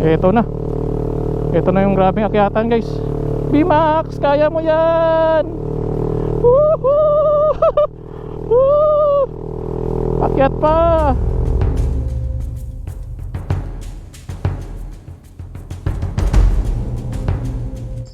Ito na. Ito na yung grabing akyatan, guys. B-Max, kaya mo yan. Woohoo! Woo! Akyat pa.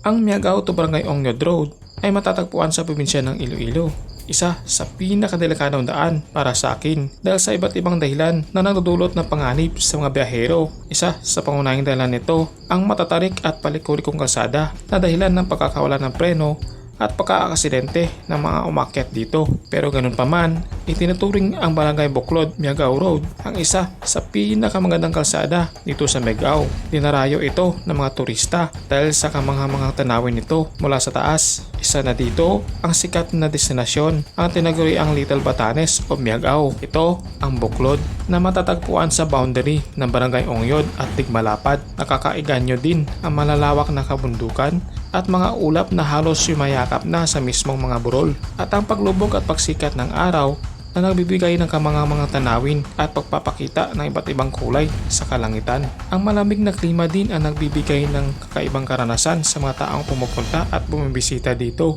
Ang Miagao to Barangay Ongnyod Road ay matatagpuan sa probinsya ng Iloilo. Isa sa pinakadelikadong daan para sa akin dahil sa iba't ibang dahilan na nagdudulot ng panganib sa mga biyahero. Isa sa pangunahing dahilan nito ang matatarik at palikulikong kalsada na dahilan ng pagkakawala ng preno at pagkakaaksidente ng mga umakyat dito. Pero ganun pa man, itinuturing ang Barangay Buklod, Miagao Road ang isa sa pinakamagandang kalsada dito sa Miagao. Dinarayo ito ng mga turista dahil sa kamangha-manghang tanawin nito mula sa taas. Isa na dito ang sikat na destinasyon ang tinaguriang Little Batanes o Miagao. Ito ang Buklod na matatagpuan sa boundary ng Barangay Ongnyod at Tigmalapad. Nakakaiganyo din ang malalawak na kabundukan at mga ulap na halos yumayakap na sa mismong mga burol at ang paglubog at pagsikat ng araw na nagbibigay ng kamangha-manghang tanawin at pagpapakita ng iba't ibang kulay sa kalangitan. Ang malamig na klima din ang nagbibigay ng kakaibang karanasan sa mga taong pumupunta at bumibisita dito.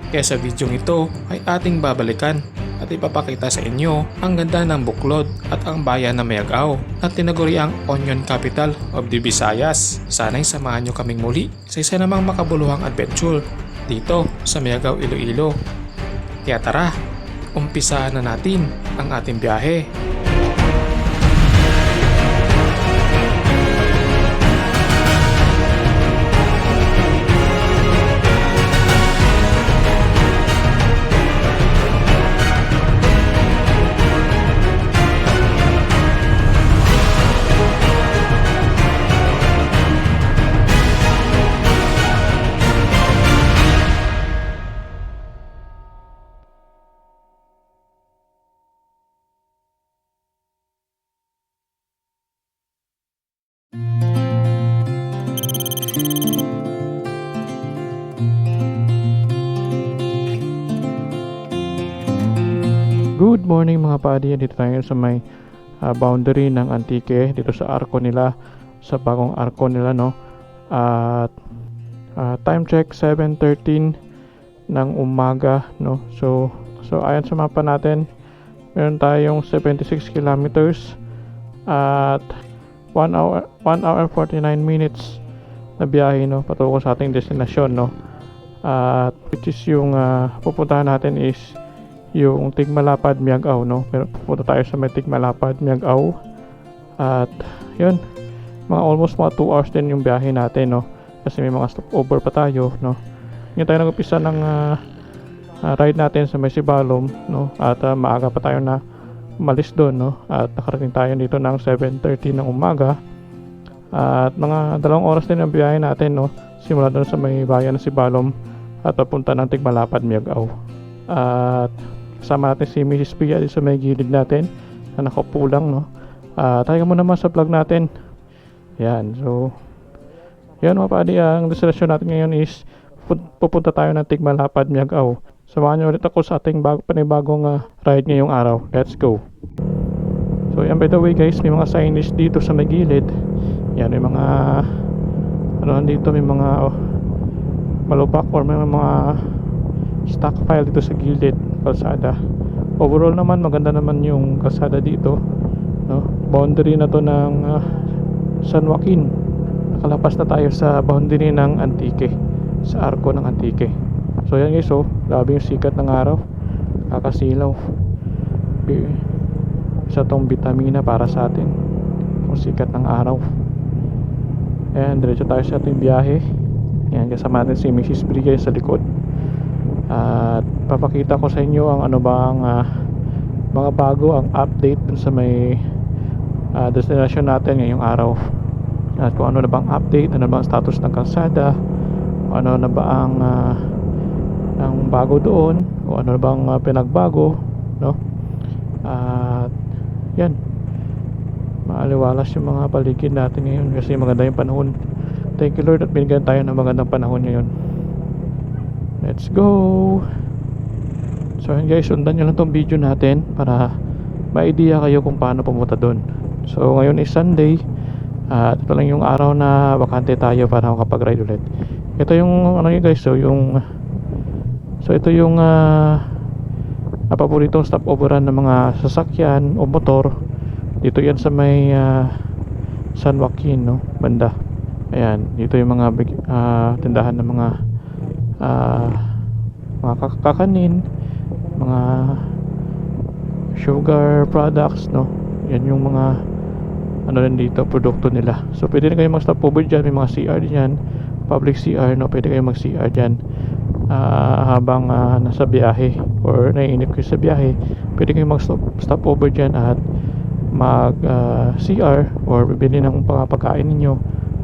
Kaya sa video ito ay ating babalikan at ipapakita sa inyo ang ganda ng Buklod at ang bayan ng Miagao na tinaguriang Onion Capital of the Visayas. Sana'y samahan nyo kaming muli sa isa namang makabuluhang adventure dito sa Miagao, Iloilo. Kaya tara, umpisahan na natin ang ating biyahe. Good morning mga padi. Dito tayo sa may boundary ng Antique, dito sa arko nila, sa bagong arko nila, no. At time check 7:13 ng umaga, no. So ayon sa mapa natin, meron tayong 76 kilometers at 1 hour and 49 minutes na biyahe, no, patungo sa ating destinasyon, no. At which is yung pupuntahan natin is yung Tigmalapad, Miagao, no. Pero pupunta tayo sa may Tigmalapad, Miagao. At yun, almost mga 2 hours din yung biyahe natin, no. Kasi may mga stopover pa tayo, no. Ngayon tayo nag-upisa ng ride natin sa may Sibalom, no. At maaga pa tayo na umalis doon, no. At nakarating tayo dito ng 7:30 ng umaga. At mga 2 oras din ang biyahe natin, no. Simula doon sa may bayan ng Sibalom at papunta ng Tigmalapad, Miagao. At kasama natin si Mrs. Pia dito sa may gilid natin na nakaupo lang, no. Tayo mo naman sa vlog natin. Yan, so yan mga padi, ang destinasyon natin ngayon is pupunta tayo ng Tigmalapad, Miagao. Samahan nyo ulit ako sa ating panibagong ride ngayong araw. Let's go. So yan, by the way guys, may mga signage dito sa may gilid. Yan, may mga dito, may mga malupak or may mga stock file dito sa gilid kalsada. Overall naman maganda naman yung kalsada dito, no. Boundary na to ng San Joaquin. Nakalapas na tayo sa boundary ng Antique, sa arko ng Antique. So yan guys, grabe yung sikat ng araw, kakasilaw. Isa tong vitamina para sa atin, yung sikat ng araw. Ayan, diretso tayo sa ating biyahe. Yan, kasama natin si Mrs. Brigay sa likod. At papakita ko sa inyo ang mga bago, ang update dun sa may destination natin ngayong araw. At kung ano na bang update, ano na bang status ng kalsada, kung ano na ba ang bago doon, kung ano na bang pinagbago, no. At yan, maaliwalas yung mga paligid natin ngayon kasi maganda yung panahon. Thank you Lord at binigyan tayo ng magandang panahon ngayon. Let's go. So yun guys, sundan nyo lang tong video natin para ma-idea kayo kung paano pumunta doon. So ngayon is Sunday, at ito lang yung araw na bakante tayo para makapag-ride ulit. Ito yung ano yun guys, so ito yung paboritong stopoveran ng mga sasakyan o motor. Dito yan sa may San Joaquin, no, banda. Ayan, dito yung mga tindahan ng mga kakanin, mga sugar products, no. Yan yung mga ano rin dito, produkto nila. So pwede na kayo mag-stop over dyan. May mga CR dyan, public CR, no. Pwede kayo mag-CR dyan habang nasa biyahe or naiinip kayo sa biyahe. Pwede kayo mag-stop over dyan at mag CR or bibili ng pagkain ninyo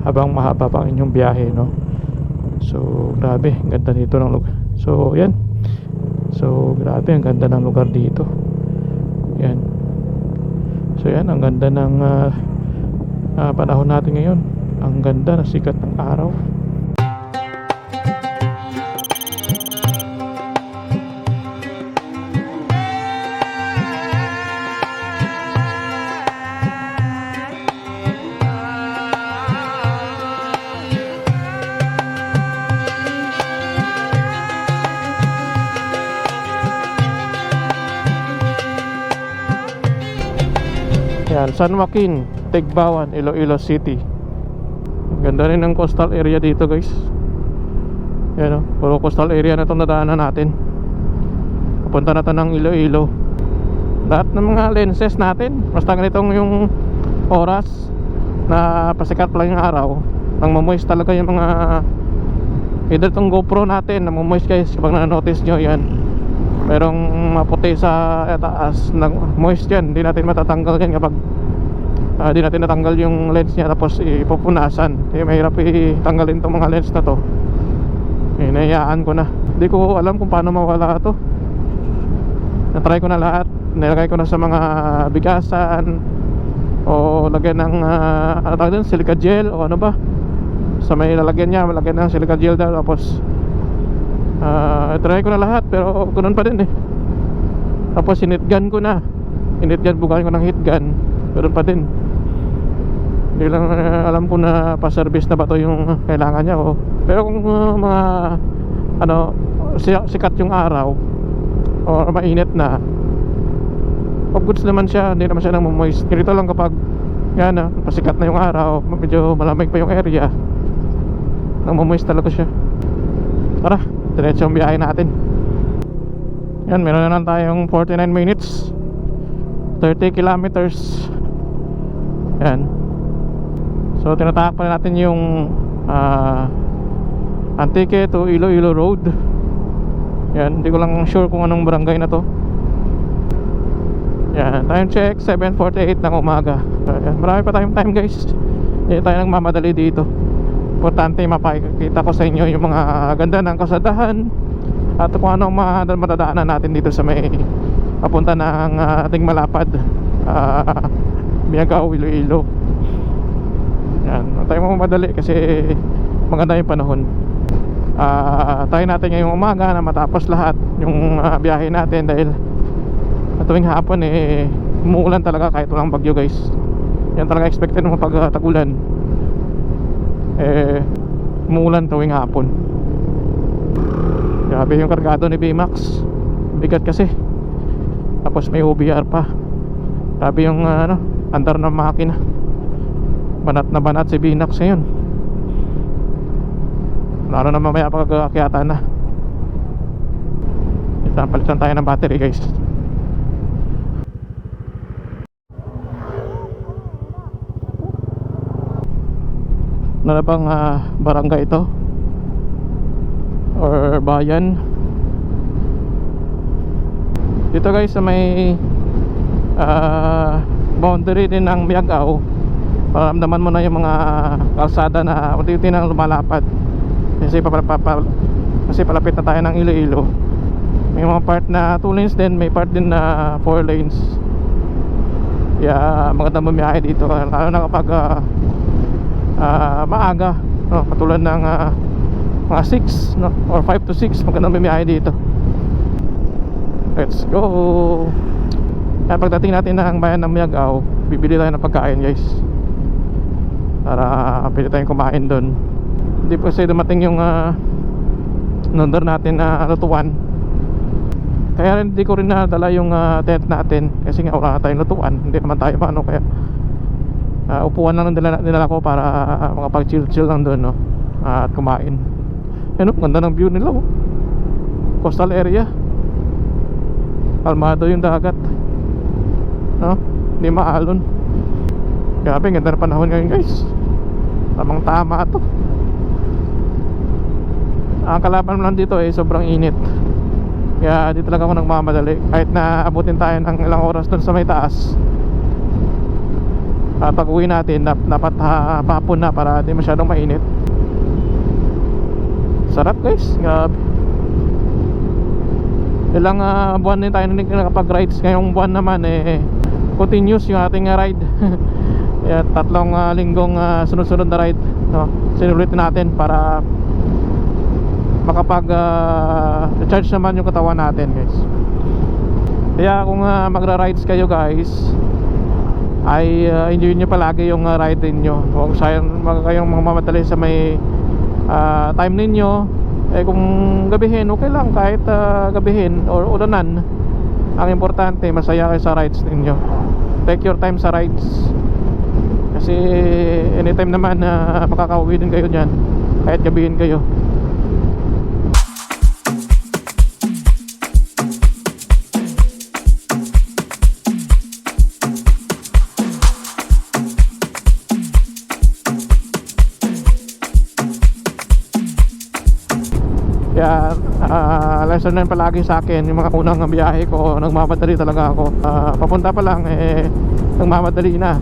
habang mahaba pa ang inyong biyahe, no. So grabe, ang ganda dito ng lugar. So yan, so grabe, ang ganda ng lugar dito. Yan, so yan, ang ganda ng panahon natin ngayon. Ang ganda ng sikat ng araw. Yan, San Joaquin, Tigbawan, Iloilo City. Ang ganda rin ng coastal area dito guys. Yan o, puro coastal area na itong nadaanan natin. Papunta na ito ng Iloilo. Lahat ng mga lenses natin, basta ganitong yung oras na pasikat pa lang yung araw, nang mamoist talaga yung mga either itong GoPro natin, namamoist guys. Kapag na-notice nyo yan, merong maputi sa taas ng moist yan. Hindi natin matatanggal yan kapag di natin natanggal yung lens niya tapos ipupunasan. Mahirap itanggalin itong mga lens na to. Nahiyaan ko na. Hindi ko alam kung paano mawala to. Natry ko na lahat. Nilagay ko na sa mga bigasan o lagyan ng ano tawag din, silica gel o ano ba, sa may lalagyan niya, malagyan ng silica gel daw. Tapos try ko na lahat pero ganun pa din eh. Tapos hinitgun ko na, bukan ko ng hitgun, ganun pa din. Hindi lang alam ko na pa-service na ba to yung kailangan niya o. Pero kung mga ano, sikat yung araw o mainit na, of goods naman siya. Hindi naman siya nang moist. Ganito lang kapag yan pasikat na yung araw, medyo malamig pa yung area, nang moist talaga siya. Tara, diretso ang biyahe natin. Yan, meron na lang tayong 49 minutes, 30 kilometers. Yan. So tinatakpan natin yung Antique to Iloilo Road. Yan, hindi ko lang sure kung anong barangay na to. Yan, time check 7:48 ng umaga. Yan, marami pa tayong time guys. Hindi tayo nagmamadali dito. Importante mapakita ko sa inyo yung mga ganda ng kasadahan at kung anong madadaanan natin dito sa may papunta ng ating malapad, Miagao, Iloilo. Yan, huwag tayo mamadali kasi maganda yung panahon. Tayo natin ngayong umaga na matapos lahat yung biyahe natin dahil tuwing hapon umuulan talaga kahit walang bagyo guys. Yan talaga expected mo pag tag-ulan. Umuulan tuwing hapon. Grabe yung kargado ni B-Max, bigat kasi. Tapos may OBR pa. Grabe yung andar ng makina. Banat na banat si B-Max ngayon. Lalo na mamaya pagkakakiyata na. Palitan tayo ng battery guys. Na bang barangay ito or bayan dito guys sa may boundary din ng Miagao. Paramdaman mo na yung mga kalsada na unti-unti nang lumalapad kasi palapit na tayo ng Iloilo. May mga part na 2 lanes din, may part din na 4 lanes. Kaya maganda bumiyahe dito lalo na kapag maaga, katulad ng mga 6 no? Or 5 to 6 magandang bumiyahe dito. Let's go. Kaya pagdating natin ng bayan ng Miagao, bibili tayo ng pagkain guys, para pwede tayong kumain doon. Hindi pa kasi dumating yung order natin na lutuan. Kaya hindi ko rin nadala yung tent natin kasi nga wala tayong lutuan. Hindi naman tayo paano, kaya upuan lang dinala ko para makapag chill lang doon, no? At kumain. Yan, ganda ng view nila, oh. Coastal area, kalmado yung dagat, no? Hindi maalon. Grabe, ganda na panahon ngayon guys. Tamang tama to. Ang kalaban lang dito sobrang init. Kaya di talaga ako nagmamadali. Kahit na abutin tayo ng ilang oras doon sa may taas, pag uwi natin dapat hapon na para di masyadong mainit. Sarap guys, grabe. Ilang buwan din tayo nakapag-rides. Ngayong buwan naman continuous yung ating ride. Kaya 3 linggong sunod-sunod na ride, no? Sinulit natin para makapag recharge naman yung katawan natin guys. Kaya kung magra-rides kayo guys, ay enjoy nyo palagi yung ride ninyo. Huwag kayong mamamadali sa may time ninyo. Kung gabihin, okay lang kahit gabihin or ulanan. Ang importante, masaya kayo sa rides ninyo. Take your time sa rides, kasi anytime naman makakauwi din kayo dyan kahit gabihin kayo. Kaya lesson na palagi sa akin yung mga unang biyahe ko, nagmamadali talaga ako. Papunta pa lang nagmamadali na.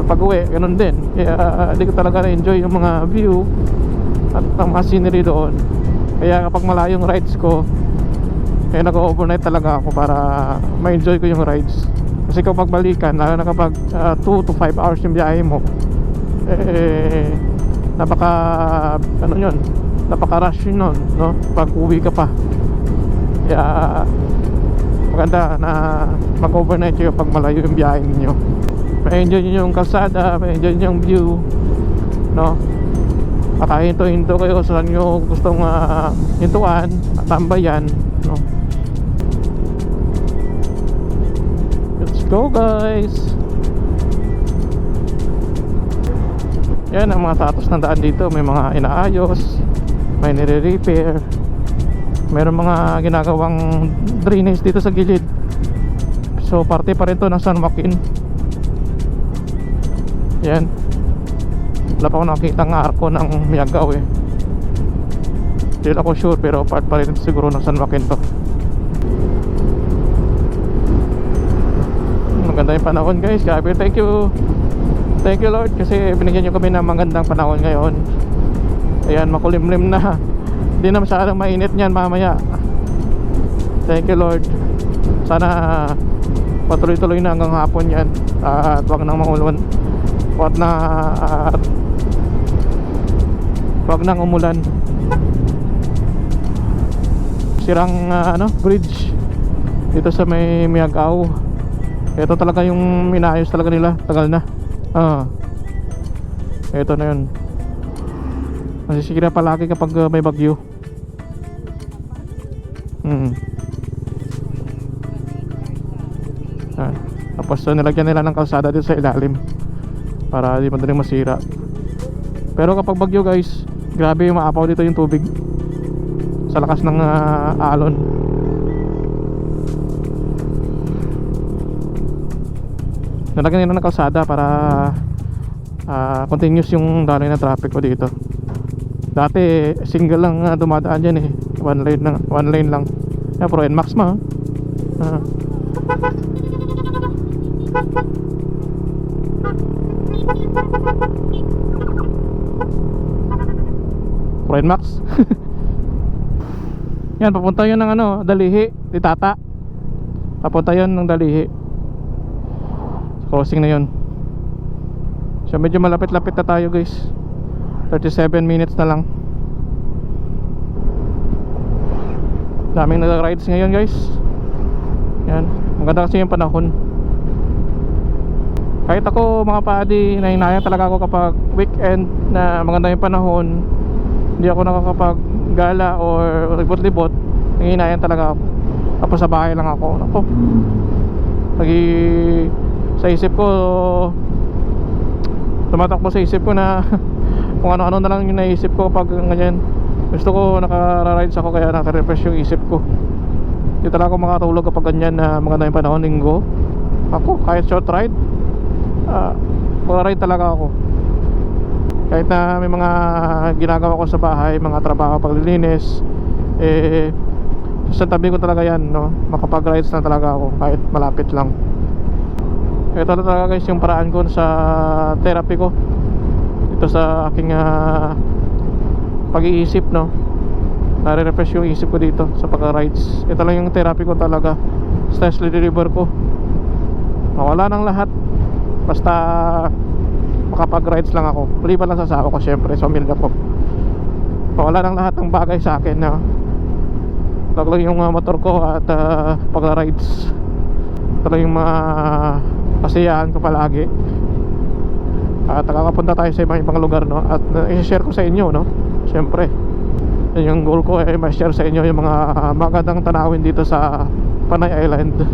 Pag uwi ganun din. Kaya hindi ko talaga na-enjoy yung mga view at ang mga scenery doon. Kaya kapag malayong rides ko, nag-overnight talaga ako para ma-enjoy ko yung rides. Kasi kapag balikan, lalo na kapag 2 to 5 hours yung biyahe mo, napaka-rush yun nun, no? Pag uwi ka pa. Kaya maganda na mag-overnight kayo pag malayo yung biyahe ninyo. Ma-enjoy nyo yung kalsada, ma-enjoy nyo yung view, no? Makahinto-hinto kayo sa nyo gustong hintuan at tambayan, no? Let's go guys. Yan ang mga status ng daan dito. May mga inaayos, may nire-repair, mayroong mga ginagawang drainage dito sa gilid. So parte pa rin to ng San Joaquin. Yan, wala pa ako nakakita ng arko ng Miagao Hindi ako sure, pero part pa rin siguro ng San Joaquin to. Maganda yung panahon guys, grabe. Thank you Lord, kasi binigyan nyo kami ng magandang panahon ngayon. Ayan, makulimlim na. Hindi na masyadong mainit niyan mamaya. Thank you Lord. Sana patuloy-tuloy na hanggang hapon yan. At wag nang maulan. Wag nang umulan. Sirang bridge dito sa may Miagao. Ito talaga yung inayos talaga nila. Tagal na. Ito na yun. Masisira palagi kapag may bagyo. Tapos nilagyan nila ng kalsada dito sa ilalim para di madaling masira. Pero kapag bagyo guys, grabe yung maapaw dito yung tubig sa lakas ng alon. Nilagyan nila ng kalsada para continuous yung daloy na traffic ko dito. Dati single lang dumadaan dyan one lane lang. Pero NMAX Max. Yan, papunta yun ng Dalihi, di Tata. Papunta yun ng Dalihi. Crossing na yun. So medyo malapit-lapit na tayo guys. 37 minutes na lang. Daming nag-rides ngayon guys. Yan, maganda kasi yung panahon. Kahit ako mga padi, nahinayang talaga ako kapag weekend na maganda yung panahon, hindi ako nakakapag-gala or libot-libot. Nahinayang talaga ako. Tapos sa bahay lang ako. Ako, lagi sa isip ko, tumatakbo sa isip ko na kung ano-ano na lang yung naisip ko pag ganyan. Gusto ko naka-rides ako, kaya naka-refresh yung isip ko. Hindi talaga ako makatulog kapag ganyan na maganda yung panahon, linggo. Ako, kahit short ride, mag-ride talaga ako. Kahit na may mga ginagawa ko sa bahay, mga trabaho, paglilinis, sa tabi ko talaga yan, no? Makapag-rides na talaga ako kahit malapit lang. Ito na talaga guys yung paraan ko sa therapy ko dito sa aking pag-iisip, no? Nare-refresh yung isip ko dito sa pag-rides. Ito lang yung therapy ko talaga. Stress reliever ko. Mawala ng lahat, basta makapag-rides lang ako. Maliban lang sa asawa ko, syempre, sa pamilya ko. Mawala ng lahat ng bagay sa akin, no? Ito lang yung motor ko at pag-rides. Ito lang yung mga kasiyahan ko palagi. At nakakapunta tayo sa ibang lugar, no? At i-share ko sa inyo, no? Siyempre, yung goal ko ay ma-share sa inyo yung mga magandang tanawin dito sa Panay Island.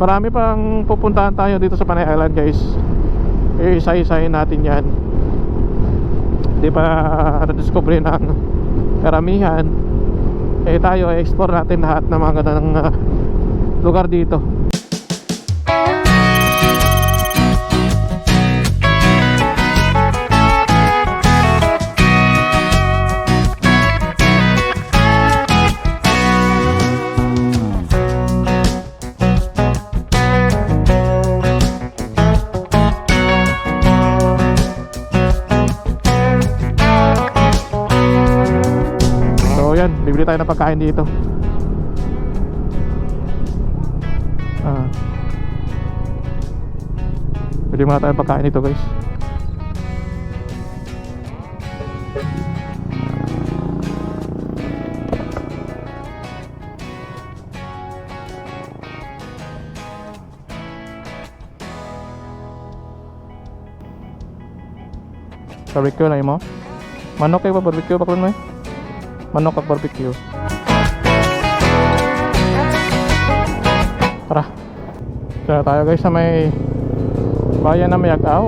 Marami pang pupuntahan tayo dito sa Panay Island guys. Isa-isahin natin yan. Hindi pa na-discover ng karamihan. Tayo explore natin lahat ng mga magandang lugar dito. Bibili tayo ng pagkain dito. Bili muna tayo ng pagkain dito guys. Barbecue na mo? Manok kayo ba? Barbecue ba mo eh? Manok at barbecue. Tara. Tara tayo guys sa may bayan na Mayag-Aw.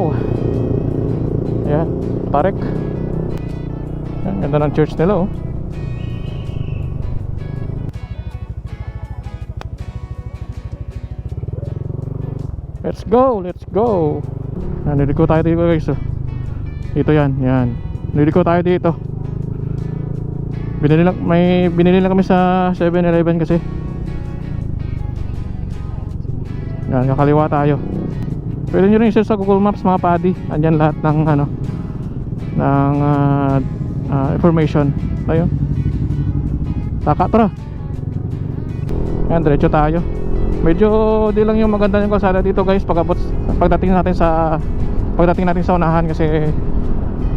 Ayan, Tarek. Ayan, ganda ng church nila, oh. Let's go, let's go. Niliko tayo dito guys, oh. Dito yan, yan. Niliko tayo dito. Binili lang kami sa 7-Eleven kasi. Yan, kakaliwa tayo. Pwede nyo rin i-search sa Google Maps mga padi. Andyan lahat ng information. Tayo. Taka, tara. Yan, diretso tayo. Medyo di lang yung maganda yung kalsada dito guys pagdating natin sa unahan, kasi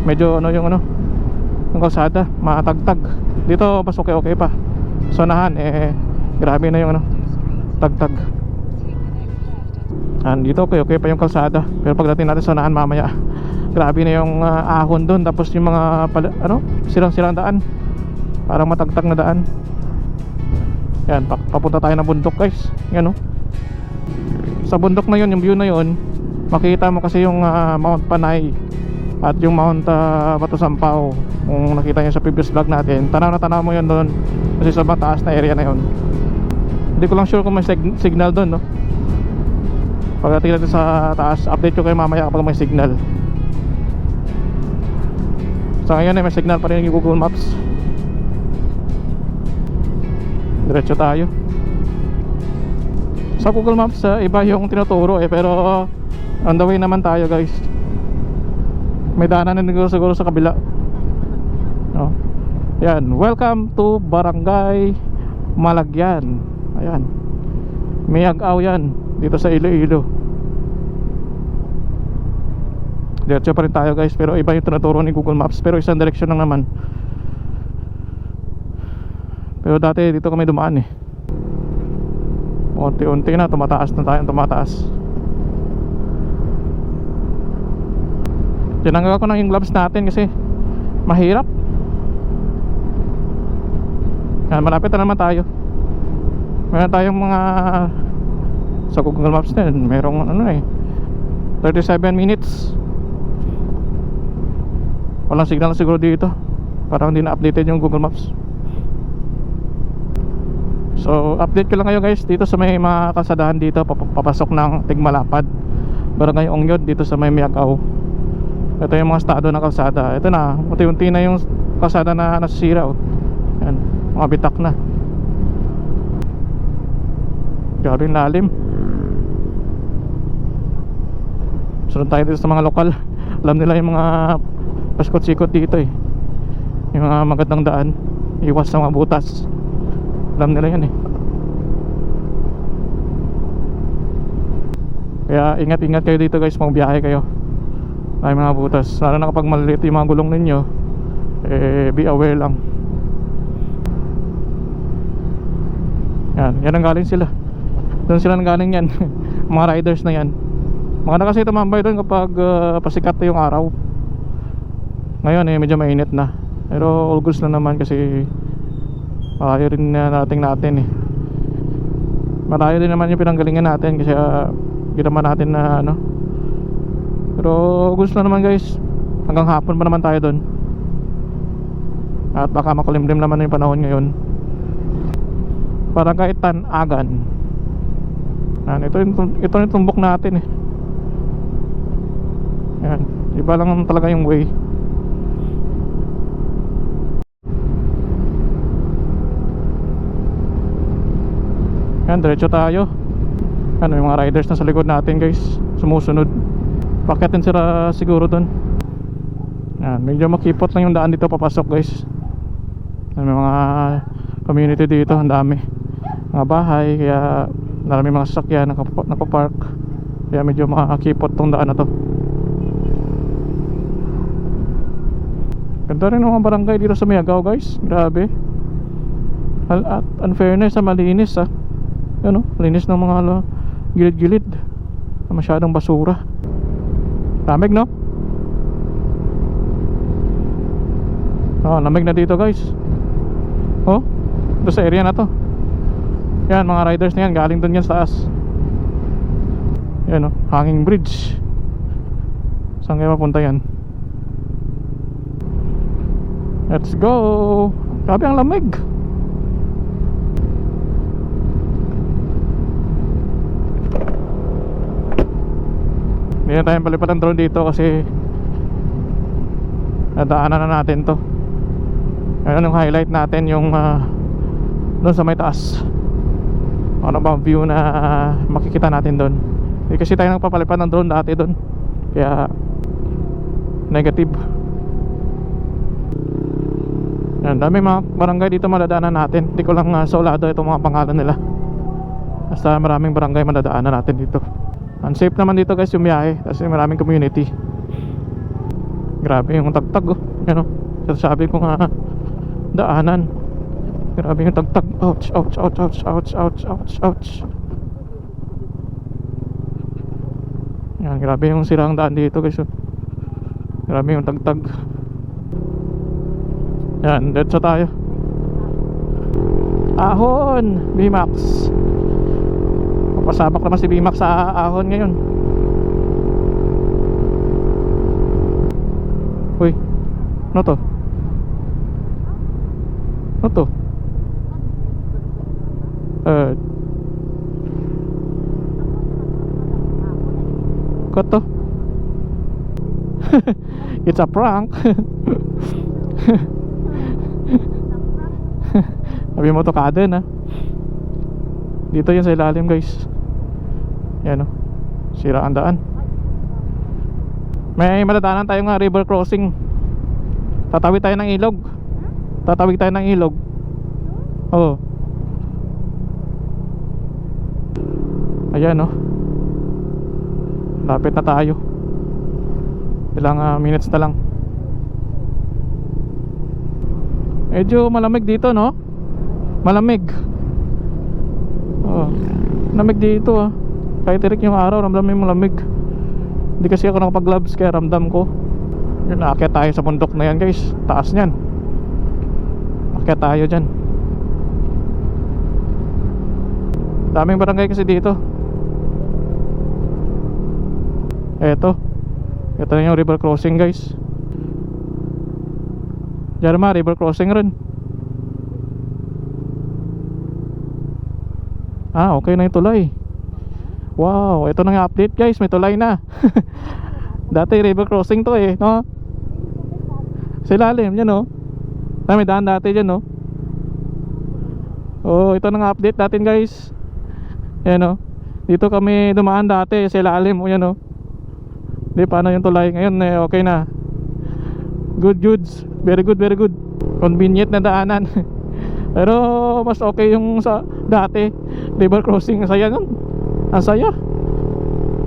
medyo yung kalsada matagtag. Dito mas okay pa. Sa unahan grabe na yung tagtag. Dito okay pa yung kalsada, pero pagdating natin sa unahan mamaya, grabe na yung ahon doon, tapos yung mga silang daan, parang matagtag na daan. Yan, papunta tayo ng bundok guys. Yan, sa bundok na yun, yung view na yun, makita mo kasi yung Mount Panay at yung Mount Bato Sampaw. Kung nakita nyo sa previous vlog natin, tanaw na tanaw mo yun doon, kasi sa mataas na area na yun. Hindi ko lang sure kung may signal doon, no? Pagdating natin sa taas, update ko kayo mamaya kapag may signal. Sa ngayon may signal pa rin yung Google Maps. Diretso tayo. Sa Google Maps iba yung tinuturo pero on the way naman tayo guys. May daanan na siguro sa kabila. No? Yan, welcome to Barangay Malagyan. Ayan, Mayag-Aw yan, dito sa Iloilo. Diretso pa rin tayo guys, pero iba yung tinuturo ni Google Maps, pero isang direksyon lang naman. Pero dati dito kami dumaan eh. Unti-unti na tumataas na tayo, tumataas. Tinanggal ko na yung gloves natin kasi mahirap. Yan, malapit na naman tayo. Meron tayong mga sa Google Maps din, merong 37 minutes. Walang signal siguro dito. Parang hindi na updated yung Google Maps. So update ko lang kayo guys dito sa may mga kalsadahan dito papasok ng Tigmalapad, Barangay Ongyod, dito sa may Miagao. Ito yung mga estado ng kalsada. Ito na, unti-unti na yung kalsada na nasisira oh. Yan, mga bitak na. Grabe yung lalim. Sunod tayo dito sa mga lokal. Alam nila yung mga pasikot-sikot dito eh, yung mga magandang daan. Iwas sa mga butas. Alam nila yan eh. Kaya ingat-ingat kayo dito guys, magbiyahe kayo. Ay mga butas, lalo na kapag maliliit yung mga gulong ninyo, be aware lang. Yan ang galing sila. Doon sila nanggaling yan. Mga riders na yan. Maganda kasi tumambay doon kapag pasikat na yung araw. Ngayon medyo mainit na. Pero all goods lang naman kasi malayo rin natin eh. Malayo din naman yung pinanggalingan natin kasi ginawa natin na pero gusto na naman guys. Hanggang hapon pa naman tayo doon. At baka makulimlim naman yung panahon ngayon. Parang kahit Tanagan. Ito yung tumbok natin eh. Yan, iba lang talaga yung way. Yan, diretso tayo. Yung mga riders na sa likod natin guys, sumusunod. Pakyatin sila siguro dun. Yan, medyo makipot lang yung daan dito papasok guys. May mga community dito, ang dami mga bahay, kaya marami mga sasakyan nakapark. Kaya medyo makakipot tong daan na to. Ganda rin mga barangay dito sa Miagao guys, grabe. At unfairness malinis linis ng mga gilid-gilid. Masyadong basura. Lamig no? Lamig na dito guys. Ito sa area na to. Yan, mga riders na yan, galing dun yan sa taas. Yan hanging bridge. Saan kayo mapunta yan? Let's go. Grabe ang lamig. Hindi na tayong palipad ng drone dito kasi nadaanan na natin to. Ayun yung highlight natin, yung doon sa may taas. Ano ba ang view na makikita natin doon? Hindi kasi tayo nagpapalipad ng drone dati doon, kaya negative. Yan, dami mga barangay dito madadaanan natin. Hindi ko lang saulado itong mga pangalan nila. Basta maraming barangay madadaanan natin dito. Unsafe naman dito guys yung biyahe kasi maraming community. Grabe yung tagtag sabi ko nga daanan. Grabe yung tagtag. Ouch, ouch, ouch, ouch, ouch, ouch, ouch, ouch. Yan, grabe yung sirang daan dito guys. Grabe yung tagtag. Yan, diretso tayo. Ahon, BMAX. Papasabak naman si BMAX sa ahon ngayon. Uy, ano to? Ano to? Cut to? It's a prank. Sabi mo to kaden dito yan sa ilalim guys. Yan sira ang daan. May madadaanan tayong river crossing. Tatawid tayo ng ilog. Tatawid tayo ng ilog. Ayan lapit na tayo. Ilang minutes na lang. Medyo malamig dito Malamig. Oh, lamig dito ah. Kahit tirik yung araw, ramdam mo yung malamig. Hindi kasi ako nakapag-gloves kaya ramdam ko. Yun, aakyat tayo sa bundok na yan guys. Taas nyan. Aakyat tayo dyan. Daming barangay kasi dito. Ito na yung river crossing guys. Jarma, river crossing rin. Ah, okay na yung tulay. Wow, ito na nga update guys, may tulay na. Dati river crossing to eh, no? Sa ilalim, yan oh. May daan dati dyan oh. Oh, ito na nga update natin guys. Yan oh. Dito kami dumaan dati sa ilalim, oh yan oh. Di, paano yung tulay? Ngayon eh, okay na. Good goods, very good, very good. Convenient na daanan. Pero mas okay yung sa dati river crossing, ang saya nun. Ang saya.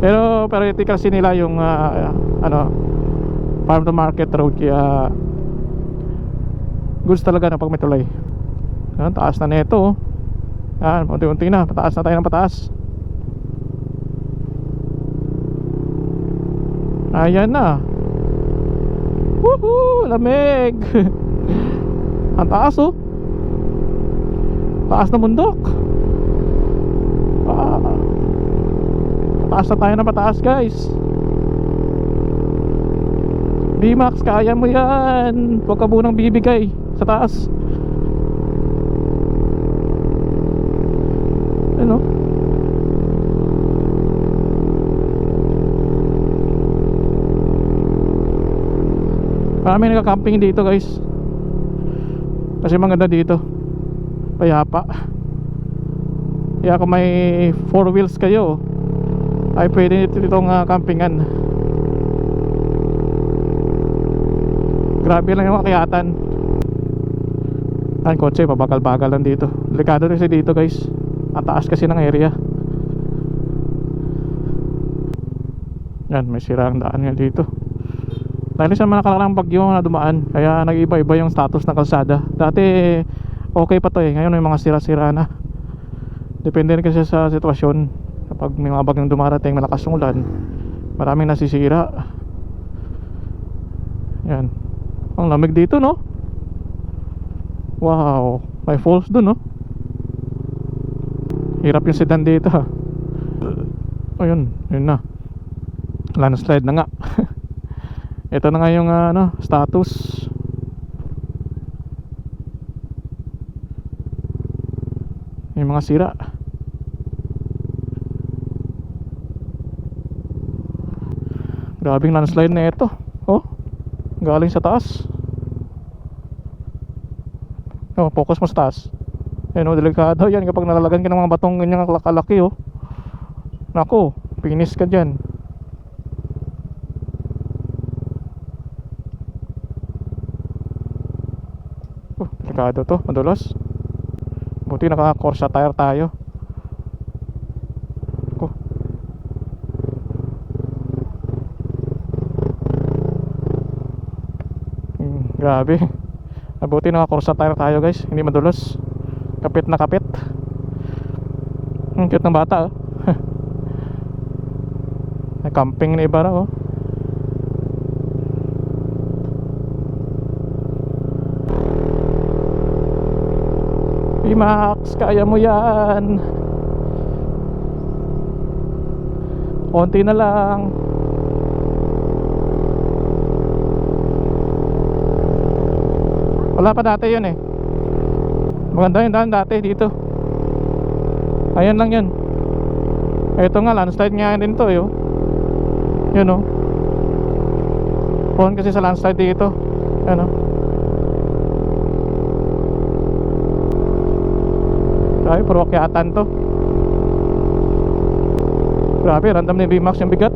Pero priority kasi nila yung farm to market road. Kaya goods talaga na pag may tulay. Taas na nito oh. Yan, unti-unti na, pataas na tayo ng pataas. Ayan na. Woohoo, lamig. Ang taas oh. Taas na bundok. Pataas na tayo ng pataas guys. B-Max, kaya mo yan. Huwag ka munang bibigay sa taas. Ano? Marami nagka-camping dito guys. Kasi maganda dito, payapa. Kaya kung may 4 wheels kayo, ay pwede itong campingan. Grabe lang yung akyatan. Ang kotse, pabagal-bagal lang dito. Delikado rin dito guys. Ang taas kasi ng area. Yan, may sirang daan nga dito. Dahil sa mga nakaraang bagyo na dumaan, kaya nag-iba-iba yung status ng kalsada. Dati okay pa to eh, ngayon may mga sira-sira na. Depende rin kasi sa sitwasyon. Kapag may mga bagyong dumarating, malakas yung ulan, maraming nasisira. Yan. Ang lamig dito no. Wow, may falls dun no. Hirap yung sedan dito ha. Ayun, yun na. Landslide na nga. Ito na nga yung status. Yung mga sira. Grabing landslide na ito. Oh, galing sa taas. Oh, focus mo sa taas. Ayun oh, delikado yan kapag nalalagan ka ng mga batong ganyang kalaki oh. Nako, pinis ka dyan. Delikado to, madulas. Buti naka-Corsa tire tayo. Ako. Grabe. Buti naka-Corsa tire tayo guys, hindi madulas. Kapit na kapit. Ang cute ng bata oh. Camping na iba na oh. Max, kaya mo yan. Konti na lang. Wala pa dati yun eh. Maganda yung daan dati dito. Ayan lang yun. Ito nga, landslide nga din to yun. Yun o. Prone kasi sa landslide dito. Yan o. Grabe, puro akyatan to. Grabe, random ni B-Max yung bigat.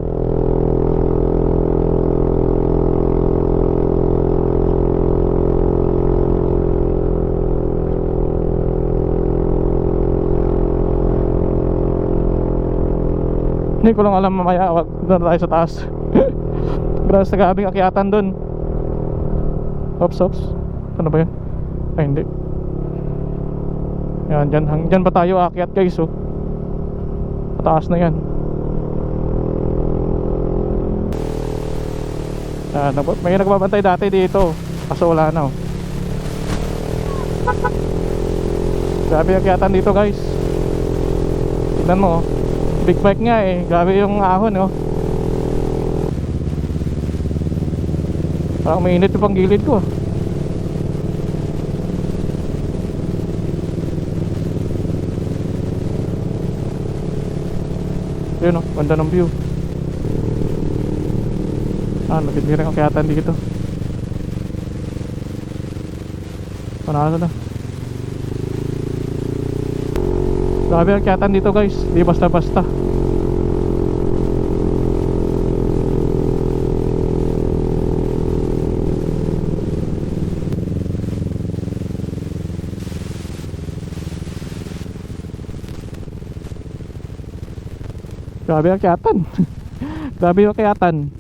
Hindi ko lang alam mamaya. Wag doon tayo sa taas. Grabe sa gabing akyatan doon. Ops. Ano ba yun? Ay hindi. Yan, dyan pa tayo aakyat guys, oh. Mataas na yan. May nagbabantay dati dito, kaso wala na, oh. Grabe yung akyatan dito guys. Tignan mo, oh. Big bike nga eh. Grabe yung ahon, oh. Parang mainit yung panggilid ko, oh. Yun, oh, ganda ng view. Maganda rin ang akyatan dito. Panalo na. Grabe ang akyatan dito guys. Di basta-basta. Grabe ang akyatan. Grabe yung akyatan.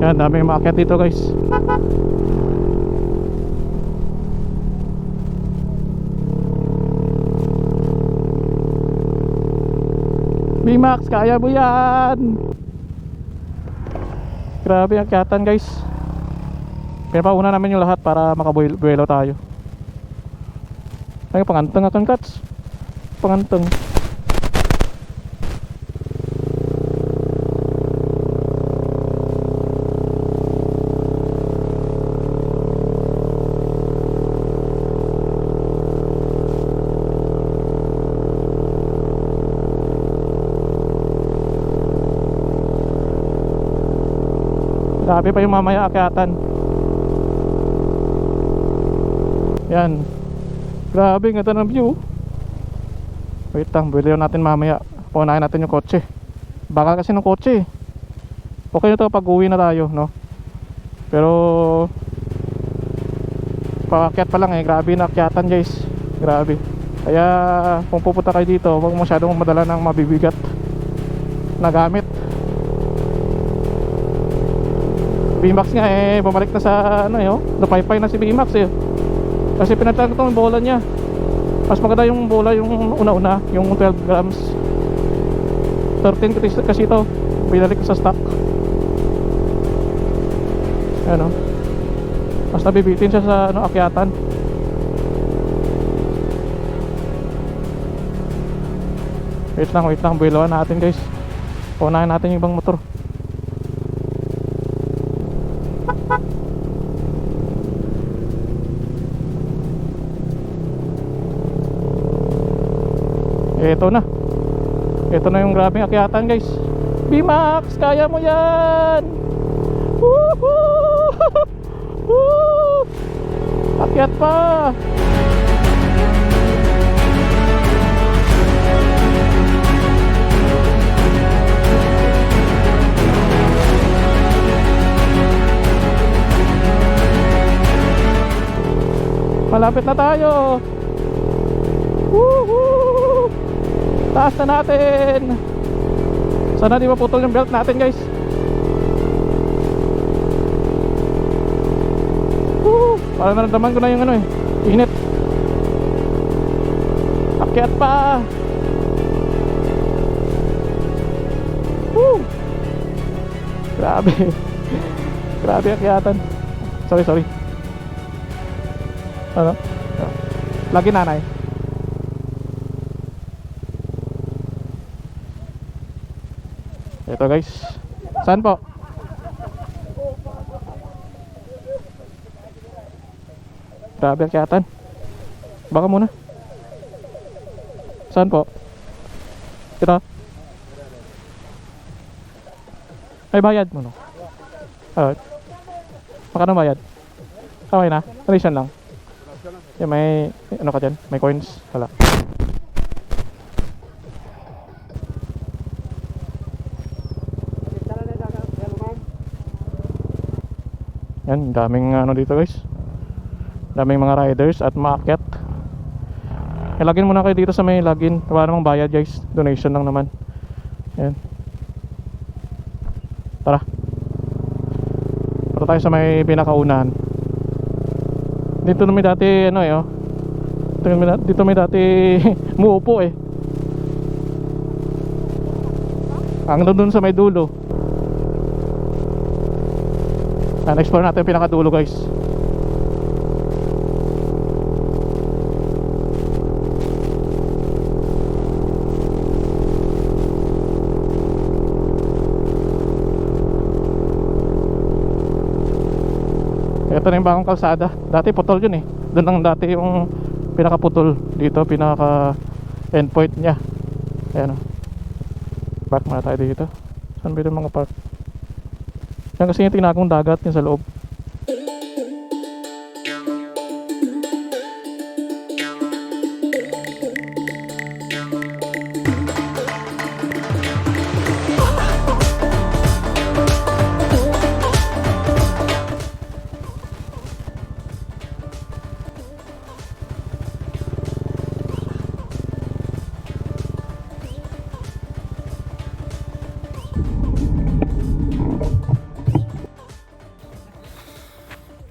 Yan, dami yung maakyat dito guys. B-Max, kaya mo yan. Grabe ang akyatan guys. Pinapauna namin yung lahat para makabuelo tayo. Ay, panganteng akong cuts. Panganteng. Grabe pa yung mamaya akyatan. Yan. Grabe, ganda ng view. Wait lang, bilhin natin mamaya. Punahin natin yung kotse. Bakal kasi ng kotse. Okay na to pag uwi na tayo, no? Pero paakyat pa lang eh. Grabe na akyatan guys. Grabe. Kaya kung pupunta kayo dito, huwag masyadong madala ng mabibigat na gamit. B-Max nga eh, bumalik na sa ano eh, oh. Napaypay na si B-Max eh. Kasi pinatag ko itong bola niya. Mas maganda yung bola yung una-una, yung 12 grams. 13 kasi ito. Binalik ko sa stock. Ayan, oh. Mas nabibitin siya sa ano, akyatan. Wait lang, buwilawan natin guys. Punahin natin yung ibang motor. Ito na yung grabing akyatan guys. B-Max, kaya mo yan. Woohoo! Woo! Akyat pa. Malapit na tayo. Woohoo! Taas na natin. Sana di maputol yung belt natin guys. Parang naramdaman ko na yung ano eh, init. Akyat pa. Grabe. Grabe akyatan. Sorry. Ano? Lagi nanay. Ito guys. Saan po? Grabe akyatan. Baka muna. Saan po? Ito. May bayad mo no? Magkano bayad? Okay na? Ration lang. Yeah, may ano ka dyan? May coins? Wala. Yan, daming ano dito guys. Daming mga riders at maakyat. Login muna kayo dito sa may login. Wala namang bayad guys, donation lang naman. Ayan. Tara. Punta tayo sa may pinakaunahan. Dito na may dati ano eh, oh. Dito may dati muupo eh. Hanggang doon sa may dulo. Explore natin yung pinakadulo guys. Ito na yung bagong kalsada. Dati putol yun eh. Doon lang dati yung pinakaputol. Dito pinaka endpoint nya. Ayan o. Park muna tayo dito. Saan ba yung mga park? Yan kasi yung tinagong dagat yung sa loob.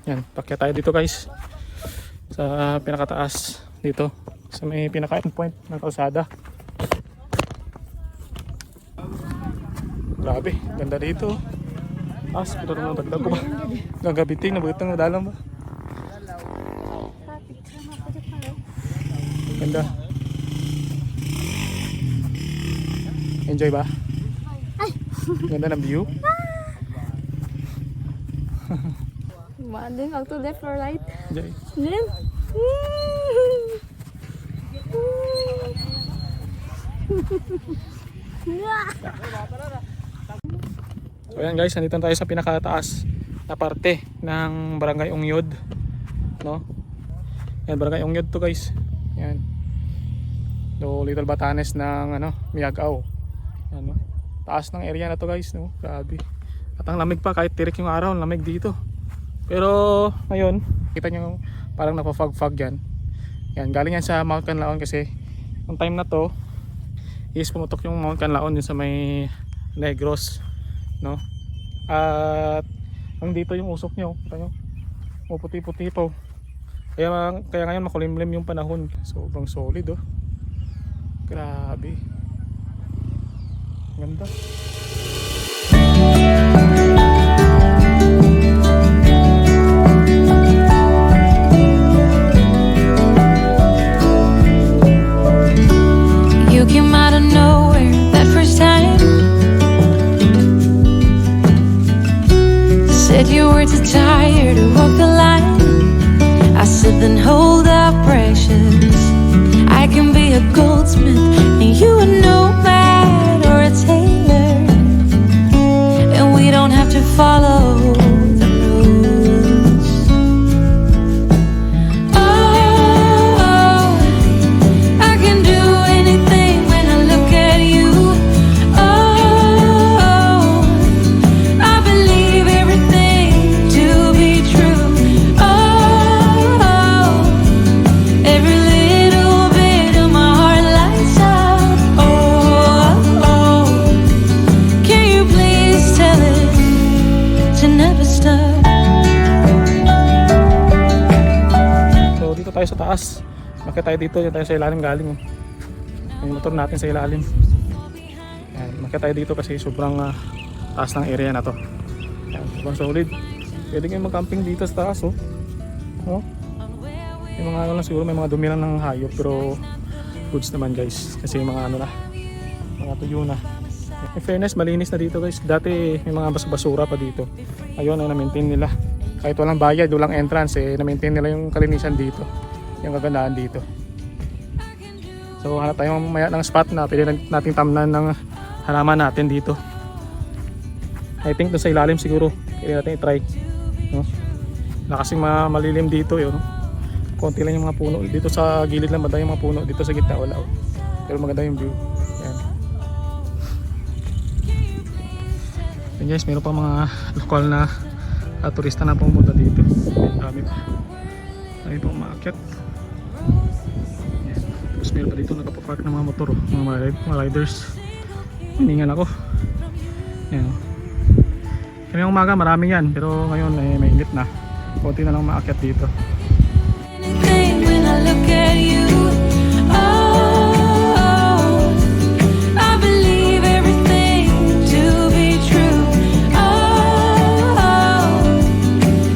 Yan, pakyat tayo dito guys sa pinakataas dito sa may pinaka-endpoint ng kalsada. Grabe, ganda dito. Ito naman dagdag ko ba? Gagabiting, nabutang na dalam ba? Ganda. Enjoy ba? Ganda ng view. Then back to left or right? Enjoy. Then. So ayan guys, nandito tayo sa pinakataas na parte ng Barangay Ongyod, no? Yan, Barangay Ongyod to guys. Yan. So Little Batanes ng ano, Miagao. Yan, no? Taas ng area na to guys, no? Grabe. At ang lamig pa, kahit tirik yung araw, ang lamig dito. Pero ngayon, kita nyo parang napafag-fag yan. Yan, galing yan sa Mount Canlaon kasi yung time na to is pumutok yung Mount Canlaon yun sa may Negros, no? At ang dito yung usok nyo, kita nyo, puti-puti po. Kaya ngayon makulimlim yung panahon. Sobrang solid oh. Grabe. Ganda. You came out of nowhere that first time. Said you were too tired to walk the line. I said then hold up precious. I can be a goldsmith and you a nomad or a tailor, and we don't have to follow the rules. Oh, I can do anything when I look at you. Oh, I believe everything to be true. Oh, every little bit of my heart lights up. Oh, can you please tell it to never stop? So dito tayo sa taas. Makita tayo dito, tayo sa ilalim galing. Oh. Yung motor natin sa ilalim. Yan, makita tayo dito kasi sobrang taas ng area na to. Yan, sobrang solid. Pwede kayo mag-camping dito sa taas oh. Oh. Yung mga ano lang siguro, may mga dumi lang ng hayop pero goods naman guys. Kasi yung mga ano na, mga tuyo na. In fairness, malinis na dito guys. Dati may mga basura pa dito. Ayun ay na-maintain nila. Kahit walang bayad, walang entrance na-maintain nila yung kalinisan dito. Yung kagandahan dito. So hanap tayo maya ng spot na pwede nating tamnan ng halaman natin dito. I think doon sa ilalim siguro pwede natin i-try, no? Na kasing malilim dito yun, no? Konti lang yung mga puno dito sa gilid lang, banda yung mga puno dito sa gitna wala. Pero maganda yung view. Yan. And guys, meron pa mga lokal na turista na pumunta dito. Dami pa. Ayun po umaakyat. Yan. Tapos meron pa dito nakapapark ng mga motor, mga riders. Hiningan ako. Yan. Kanyang umaga marami yan, pero ngayon mainit na. Konti na lang umaakyat dito. Anything when I look at you. Oh, I believe everything to be true. Oh,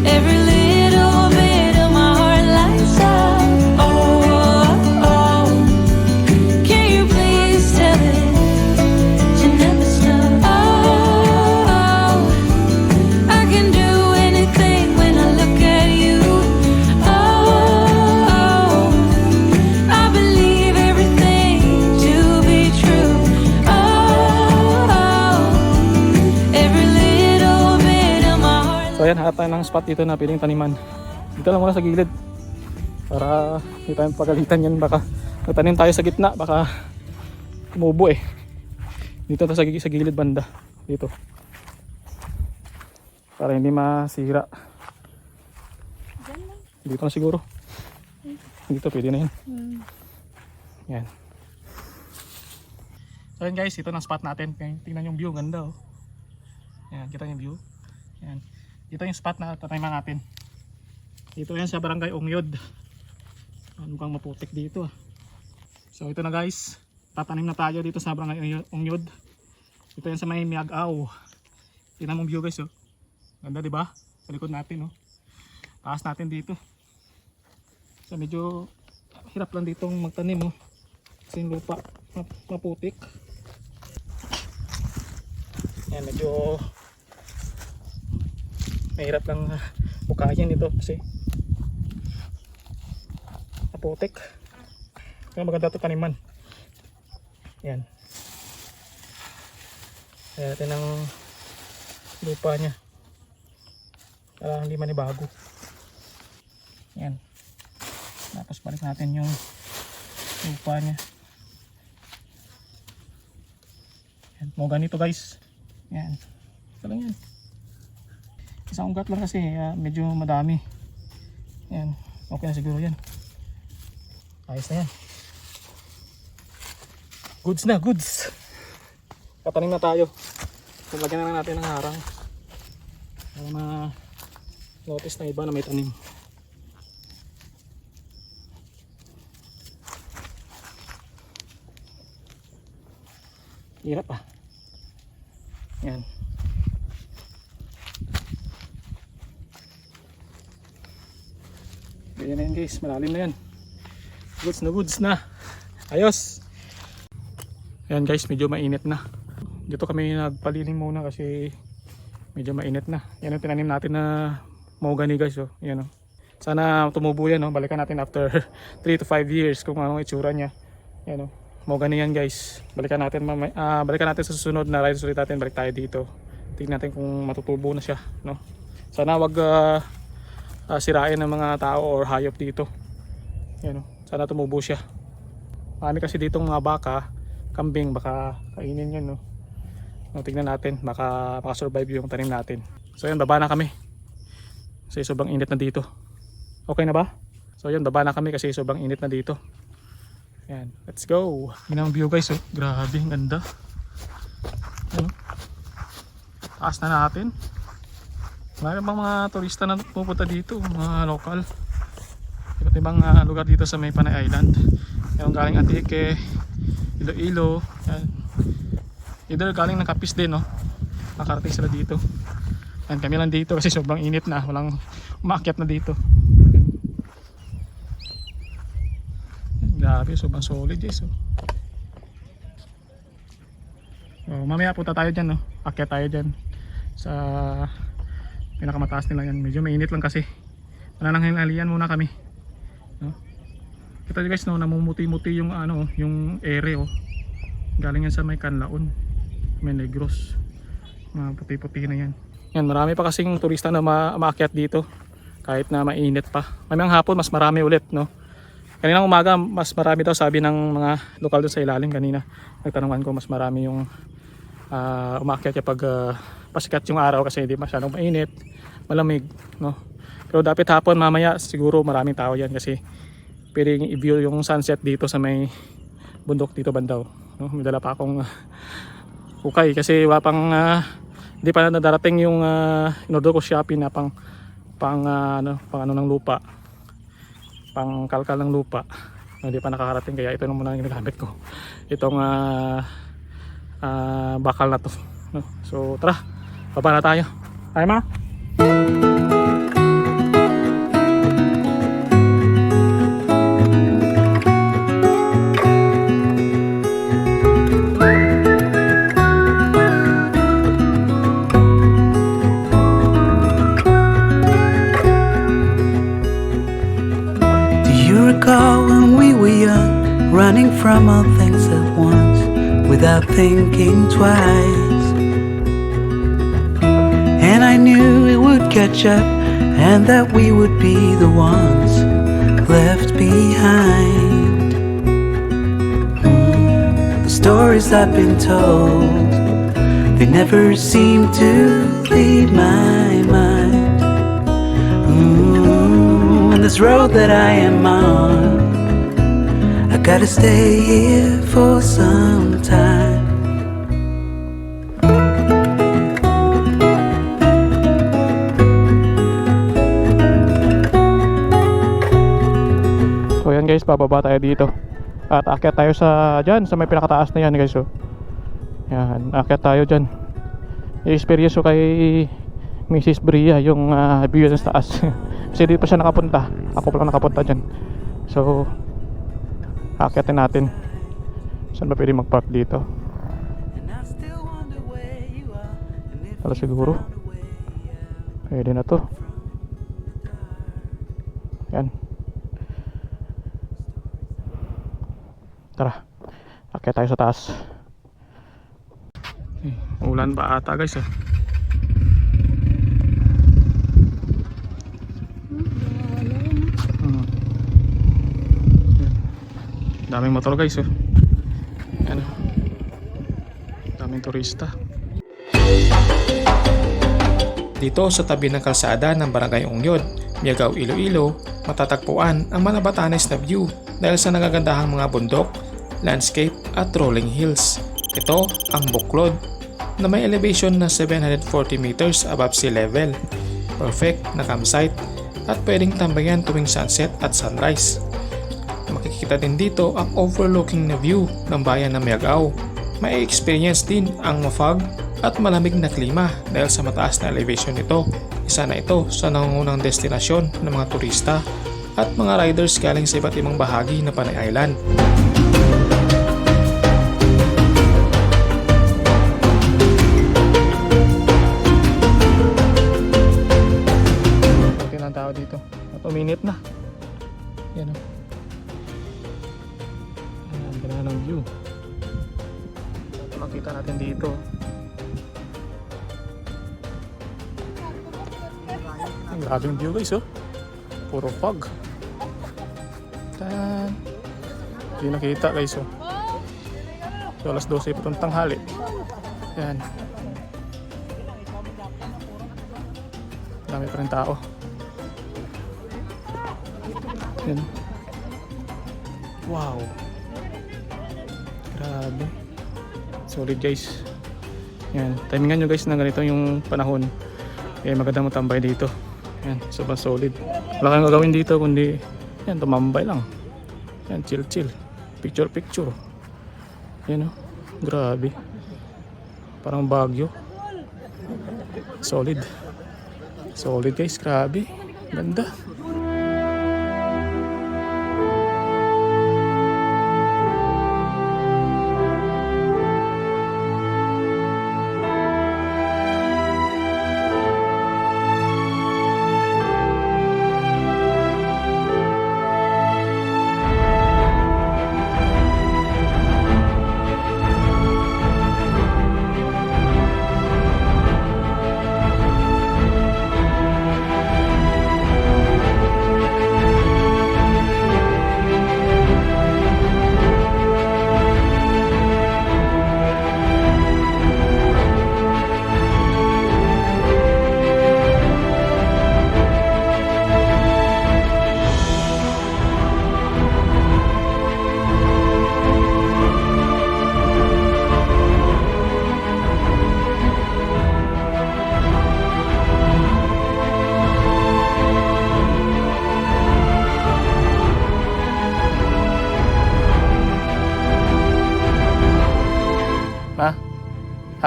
every little bit of my heart lights up. Oh, can you please tell it you never stop? Oh, I can do anything when I look at you. Oh, I believe everything to be true. Oh, every little bit of my heart. So ayan, hanap tayo ng spot dito na piling taniman. Dito lang muna sa gilid. Para hindi tayo pagalitan yan. Baka natanim tayo sa gitna. Baka tumubo eh. Dito tayo sa gilid banda. Dito. Para hindi masira. Dito na siguro. Dito pwede na yan. Yan. So yan guys, ito na spot natin. Tingnan yung view, ganda oh. Yan, kita yung view. Yan. Dito yung spot na taniman natin. Dito yan sa barangay Ongyod. Ano kang maputik dito ah. So ito na guys. Tatanim na tayo dito sa barangay Ongyod. Ito yan sa may Miag-Aw. Tingnan mong view guys oh. Ganda diba? Sa likod natin oh. Taas natin dito. So medyo hirap lang ditong magtanim oh. Kasi yung lupa maputik. Yan, medyo mahirap lang bukayin ito kasi maputik. Kaya maganda ito taniman. Yan. Kaya natin ang lupa nya para hindi manibago. Yan. Tapos balik natin yung lupa nya. Yan. Mga ganito guys. Yan. Ito lang yan. Isang ugat lang kasi medyo madami. Yan. Okay na siguro yan. Ayos na yan. Goods na, goods. Katanim na tayo. Lagyan na lang natin ng harang. Para ma-notice na iba na may tanim. Hirap ah. Yan. Ganyan na yan guys, malalim na yan. Goods na goods na. Ayos. Ayan guys, medyo mainit na. Dito kami nagpaliling muna kasi medyo mainit na. Yan ang tinanim natin na mahogany guys oh. Yan oh. Sana tumubo yan oh. Balikan natin after 3 to 5 years kung anong itsura niya. Yan oh. Mahogany yan guys. Balikan natin balikan natin sa susunod na ride ulit natin. Balik tayo dito. Tingnan natin kung matutubo na siya, no. Sana wag sirain ng mga tao or hayop dito. Yan oh. Sana tumubo siya. Marami kasi ditong mga baka, kambing, baka kainin yan no. No, tingnan natin, baka makasurvive yung tanim natin. So yan, baba na kami. Kasi sobrang init na dito. Okay na ba? So yan, baba na kami kasi sobrang init na dito. Yan, let's go. Yan ang view guys oh. Grabe, ang ganda. Yan, oh. Taas na natin. Marami bang mga turista na pupunta dito, mga local. Iba't ibang lugar dito sa may Panay Island. Yung galing Antique, Iloilo. Yan. Either galing ng Capiz din, no? Nakarating sila dito. Yan, kami lang dito kasi sobrang init na. Walang umakyat na dito. Yan, grabe, sobrang solid guys. Oh. So, mamaya punta tayo dyan, no? Akyat tayo dyan sa pinakamataas nila yan. Medyo mainit lang kasi. Manananghalian muna kami. No? Kita nyo guys, no? Namumuti-muti yung ano, yung ere oh. Galing yan sa may Canlaon, may Negros. Mga puti-puti na yan. Yan, marami pa kasing turista na maakyat dito kahit na mainit pa. Mamayang hapon mas marami ulit, no. Kaninang umaga mas marami daw, sabi ng mga lokal doon sa ilalim kanina. Nagtanungan ko, mas marami yung umaakyat kapag pasikat yung araw kasi hindi masyadong mainit, malamig, no. Pero dapat hapon mamaya siguro maraming tao yan kasi pwedeng i-view yung sunset dito sa may bundok dito bandaw, no? May dala pa akong hukay kasi wapang hindi pa nadarating yung in-order ko Shopee na pang ano ng lupa, pang kalkal ng lupa, hindi pa nakakarating kaya ito na muna yung ginagamit ko, itong bakal na to, no? So tara, baba na tayo. Ay ma? When we were young, running from all things at once without thinking twice. And I knew it would catch up and that we would be the ones left behind. The stories I've been told, they never seem to leave my mind. And this road that I am on, I gotta stay here for some time. So yan guys, bababa tayo dito at akyat tayo sa dyan, sa may pinakataas na yan guys. So yan, akyat tayo dyan. I-experience ko kay Mrs. Bria yung view sa taas. Kasi dito pa siya nakapunta, ako pa lang nakapunta dyan. So akyatin natin. Saan ba pwede mag-park dito? Wala siguro. Pwede na to. Yan. Tara, akyat tayo sa taas. Ulan ba ata guys eh. Daming motor guys oh. Yan. Daming turista. Dito sa tabi ng kalsada ng Barangay Ongyod, Miagao, Iloilo, matatagpuan ang Manabatanes na view dahil sa nagagandahang mga bundok, landscape at rolling hills. Ito ang Buklod na may elevation na 740 meters above sea level. Perfect na campsite at pwedeng tambayan tuwing sunset at sunrise. Makikita din dito ang overlooking na view ng bayan ng Miagao. May experience din ang mafog at malamig na klima dahil sa mataas na elevation nito. Isa na ito sa nangungunang destinasyon ng mga turista at mga riders galing sa iba't ibang bahagi ng Panay Island. Buti lang tao dito at uminit na. Yan o. Ang ganda ng view. Makita natin dito. Ang grabing view guys oh. Puro fog. Tan. Hindi nakita guys oh. So alas 12 pa tanghali. Yan. Dami pa rin tao. Yan. Wow. Grabe. Solid guys. Yan. Timingan nyo guys na ganito yung panahon. Kaya maganda mo tambay dito. Yan. Sobrang solid. Wala kang gagawin dito kundi yan, tumambay lang. Yan, chill chill. Picture picture. Yan o. Grabe. Parang Baguio. Solid. Solid guys. Grabe. Ganda.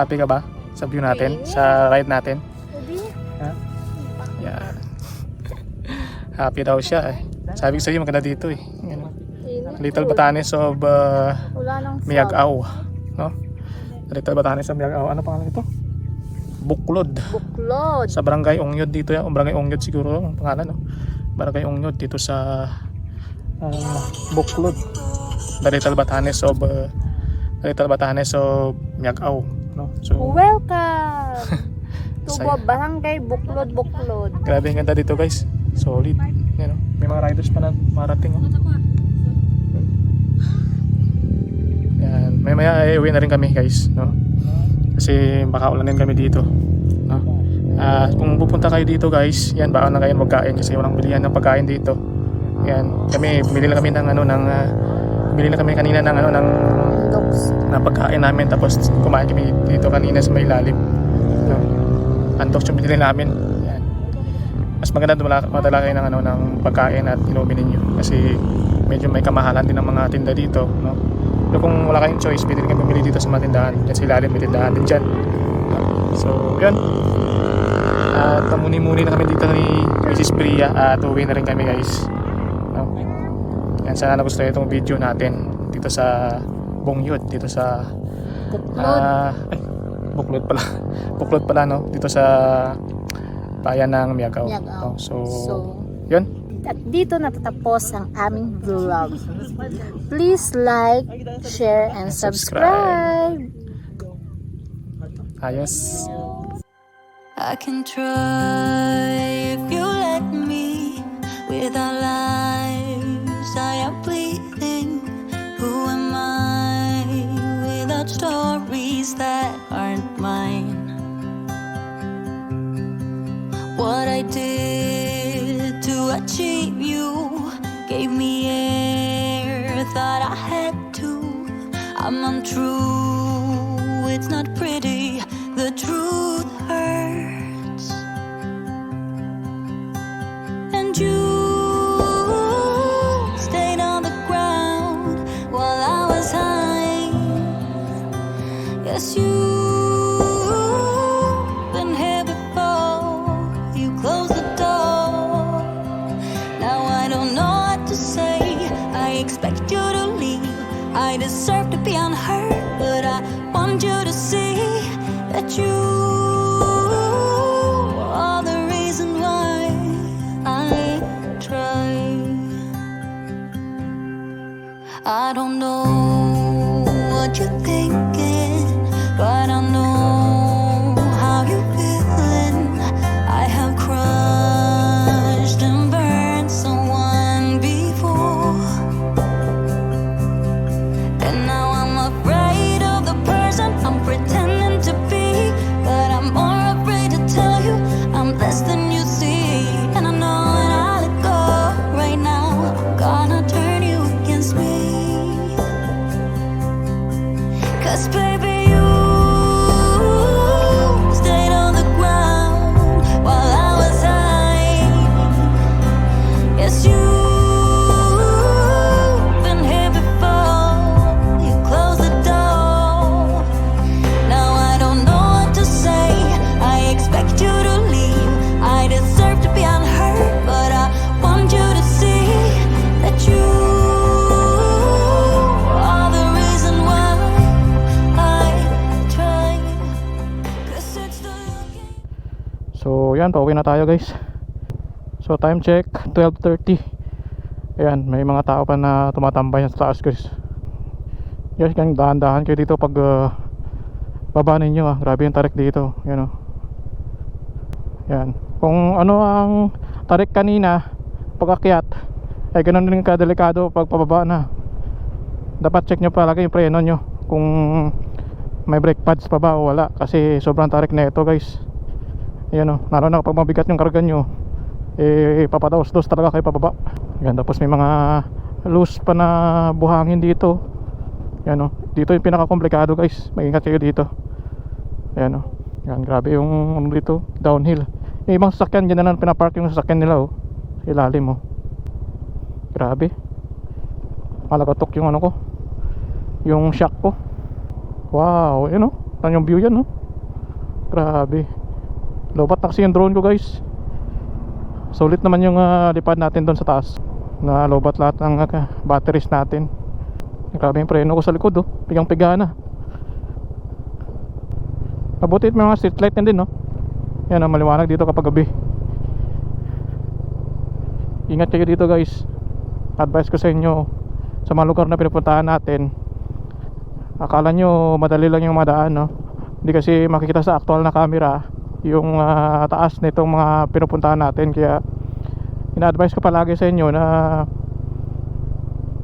Happy ka ba sa view natin, sa ride natin? Pwede. Yan. Happy daw siya eh. Sabi ko sa iyo maganda dito eh. Yan. Little Batanes of Wala nang fog. Miag-Ao, no? Little Batanes of Miag-Ao. Ano pangalan ito? Buklod. Buklod. Sa Barangay Ongyod dito yan. O Barangay Ongyod siguro ang pangalan, no? Barangay Ongyod dito sa Buklod. The Little Batanes of Miag-Ao, no? So Welcome to Saya. Barangay Buklod. grabe ang ganda dito, guys. Solid. Yan, no? May mga riders pa na marating, oh. Yan. Maya uwi na rin kami, guys, no? Kasi baka ulanin kami dito, no? Kung pupunta kayo dito, guys, yan, baka na kayo magkain kasi walang bilihan ng pagkain dito. Yan. Bumili na kami kanina ng pagkain namin, tapos kumain kami dito kanina sa may ilalim, no? Antox yung binili namin. Yan. Mas maganda madala kayo ng pagkain at inumin ninyo kasi medyo may kamahalan din ng mga tinda dito, no? Pero kung wala kayong choice, pwede rin bumili dito sa mga tindahan. Yan sa ilalim, may tindahan din dyan. So, yun. At muni-muni na kami dito ni Mrs. Priya at uwi na rin kami, guys, no? Yan, sana nagustuhan itong video natin dito sa Bongyod, dito sa Buklod. Buklod pala, no? Dito sa bayan ng Miag-Ao. Miag-Ao. No? So, So, yun. at dito natatapos ang aming vlog. Please like, share, and subscribe. Ayos. I can try if you let me. With our lives, I am bleeding. Who am I without stories that aren't mine? What I did to achieve you gave me air, thought I had to. I'm untrue, it's not pretty, the truth hurts. And you stayed on the ground while I was high. Yes, you've been here before, you closed the door. Now I don't know what to say, I expect you to leave. I deserve to be unheard, but I want you to see that you are the reason why I try. I don't know what you're thinking, but I know how you're feeling. I have crushed and burned someone before, and now I'm afraid of the person I'm pretending to be. But I'm more afraid to tell you I'm less than you see. And I know when I let go right now, I'm gonna turn you against me. 'Cause baby, you stayed on the ground while I was high. Yes, you've been here before, you closed the door. Now I don't know what to say, I expect you to leave. I deserve to be unheard, but I want you to see that you are the reason why I try. 'Cause it's the looking. So, yan, pauwi na tayo, guys. So, time check, 12:30. Ayan, may mga tao pa na tumatambay sa taas, guys. Guys, kaya dahan-dahan kayo dito pag baba ninyo, ah. Grabe yung tarik dito. Yan, oh. Yan. Kung ano ang tarik kanina pag-akyat, ay ganun din kadelikado pag pababa na. Dapat check nyo palagi yung preno nyo kung may brake pads pa ba o wala, kasi sobrang tarik na ito, guys. Yan, oh. Lalo na kapag mabigat yung karga nyo, papadaos-dos talaga kayo pababa. Yan, tapos may mga loose pa na buhangin dito. Yan, oh. Dito yung pinaka-komplikado, guys. Mag-ingat kayo dito. Yan, oh. Yan, grabe yung ano dito, downhill. Yung ibang sasakyan dyan na pinapark yung sasakyan nila, oh. Sa ilalim, oh. Grabe. Malagatok yung ano ko, yung shock ko. Wow, yun, oh. Ano yung view yan, no? Grabe. Lobat na kasi yung drone ko, guys. Sulit naman yung lipad natin doon sa taas. Na lobat lahat ng batteries natin. Grabe yung preno ko sa likod, oh. Pigang-piga na. Mabuti may mga street light din, no? Yan, maliwanag dito kapag gabi. Ingat kayo dito, guys. Advice ko sa inyo, sa mga lugar na pinupuntahan natin, akala nyo madali lang yung madaan, no? Hindi kasi makikita sa actual na camera yung taas nitong mga pinupuntahan natin. Kaya ina-advise ko palagi sa inyo na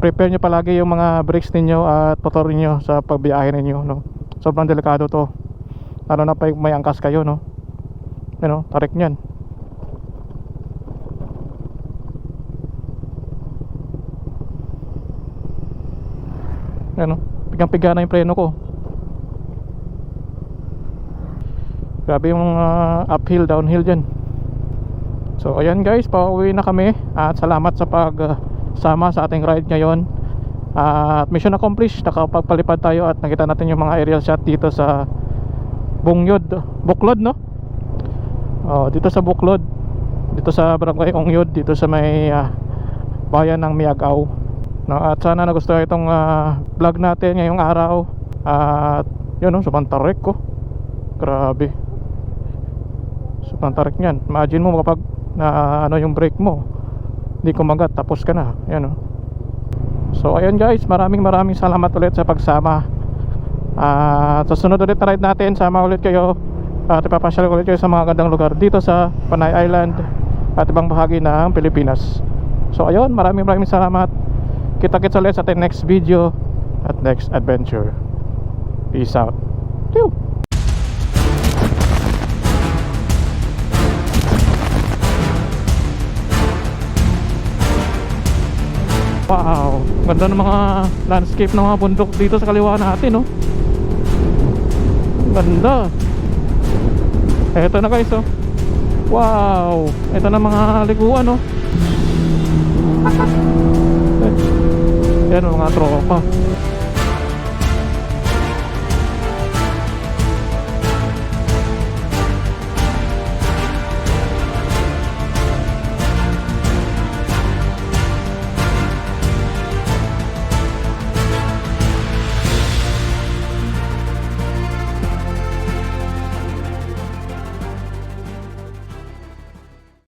prepare nyo palagi yung mga brakes ninyo at motor ninyo sa pagbiyahe ninyo, no? Sobrang delikado to, lalo na pag may angkas kayo, no? Ano, tarik nyan. Ano, pigang-piga na yung preno ko. Grabe yung uphill, downhill dyan. So ayan guys, pauwi na kami. At salamat sa pagsama sa ating ride ngayon. At mission accomplished. Nakapagpalipad tayo at nakita natin yung mga aerial shot dito sa Buklod, no? Dito sa Buklod, dito sa Barangay Ongyod, dito sa may bayan ng Miagao, no? At sana nagustuhan itong vlog natin ngayong araw. At yun, no, sobrang tarik ko. Grabe, sobrang tarik nyan. Imagine mo kapag ano yung brake mo, hindi kumagat, tapos ka na. Yan, no? So ayun guys, maraming salamat ulit sa pagsama. Sa sunod ulit na ride natin, sama ulit kayo at ipapasyal ulit kayo sa mga gandang lugar dito sa Panay Island at ibang bahagi ng Pilipinas. So ayun, maraming salamat. Kita-kits ulit sa ating next video at next adventure. Peace out. Pew! Wow, ganda ng mga landscape ng mga bundok dito sa kaliwa natin, no? Ganda. Eto na guys, oh. Wow, eto na mga liguan, no? Yan, mga tropa.